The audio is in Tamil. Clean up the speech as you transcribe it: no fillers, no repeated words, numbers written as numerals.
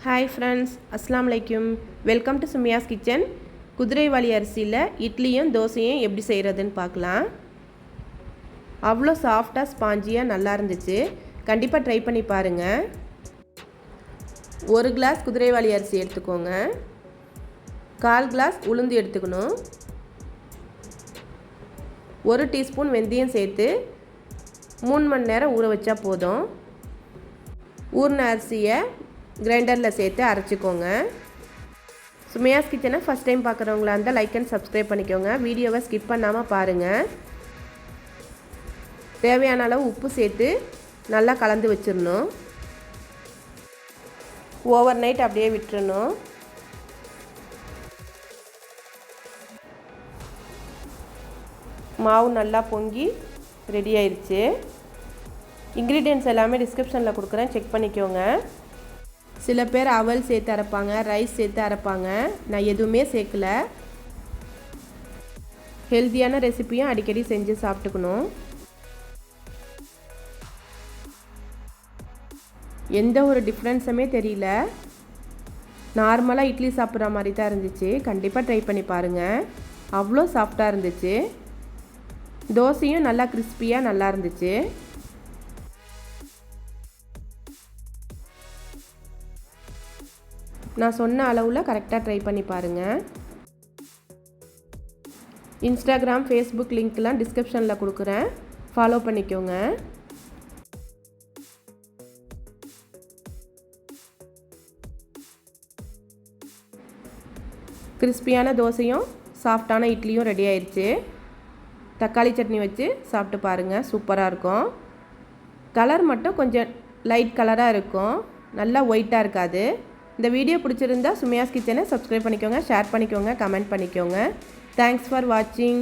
Hi friends, Assalamu alaikum. Welcome to Sumiya's Kitchen. குதிரைவாலி அரிசியில் இட்லியும் தோசையும் எப்படி செய்கிறதுன்னு பார்க்கலாம். அவ்வளோ சாஃப்டாக ஸ்பாஞ்சியாக நல்லா இருந்துச்சு. கண்டிப்பாக ட்ரை பண்ணி பாருங்கள். 1 கிளாஸ் குதிரைவாலி அரிசி எடுத்துக்கோங்க. 1/4 கிளாஸ் உளுந்து எடுத்துக்கணும். 1 டீஸ்பூன் வெந்தயம் சேர்த்து 3 மணி நேரம் ஊற வச்சா போதும். ஊறின அரிசியை கிரைண்டரில் சேர்த்து அரைச்சிக்கோங்க. சுமையாஸ் கிச்சனை ஃபஸ்ட் டைம் பார்க்குறவங்களா இருந்தால் லைக் அண்ட் சப்ஸ்கிரைப் பண்ணிக்கோங்க. வீடியோவை ஸ்கிப் பண்ணாமல் பாருங்கள். தேவையான அளவு உப்பு சேர்த்து நல்லா கலந்து வச்சிடணும். ஓவர் நைட் அப்படியே விட்டுறணும். மாவு நல்லா பொங்கி ரெடி ஆயிடுச்சு. இன்க்ரீடியன்ட்ஸ் எல்லாமே டிஸ்கிரிப்ஷனில் கொடுக்குறேன், செக் பண்ணிக்கோங்க. சில பேர் அவல் சேர்த்து அரைப்பாங்க, ரைஸ் சேர்த்து அரைப்பாங்க. நான் எதுவுமே சேர்க்கல. ஹெல்த்தியான ரெசிபியும் அடிக்கடி செஞ்சு சாப்பிட்டுக்கணும். எந்த ஒரு டிஃப்ரென்ஸுமே தெரியல. நார்மலாக இட்லி சாப்பிட்ற மாதிரி தான் இருந்துச்சு. கண்டிப்பாக ட்ரை பண்ணி பாருங்கள். அவ்வளோ சாஃப்டாக இருந்துச்சு. தோசையும் நல்லா கிறிஸ்பியாக நல்லா இருந்துச்சு. நான் சொன்ன அளவில் கரெக்டாக ட்ரை பண்ணி பாருங்கள். இன்ஸ்டாகிராம், ஃபேஸ்புக் லிங்க்லாம் டிஸ்கிரிப்ஷனில் கொடுக்குறேன், ஃபாலோ பண்ணிக்கோங்க. கிறிஸ்பியான தோசையும் சாஃப்டான இட்லியும் ரெடி ஆயிடுச்சு. தக்காளி சட்னி வச்சு சாப்பிட்டு பாருங்கள், சூப்பராக இருக்கும். கலர் மட்டும் கொஞ்சம் லைட் கலராக இருக்கும், நல்லா ஒயிட்டாக இருக்காது. இந்த வீடியோ பிடிச்சிருந்தா சுமையாஸ் கிச்சனை சப்ஸ்கிரைப் பண்ணிக்கோங்க, ஷேர் பண்ணிக்கோங்க, கமெண்ட் பண்ணிக்கோங்க. தேங்க்ஸ் ஃபார் வாட்சிங்.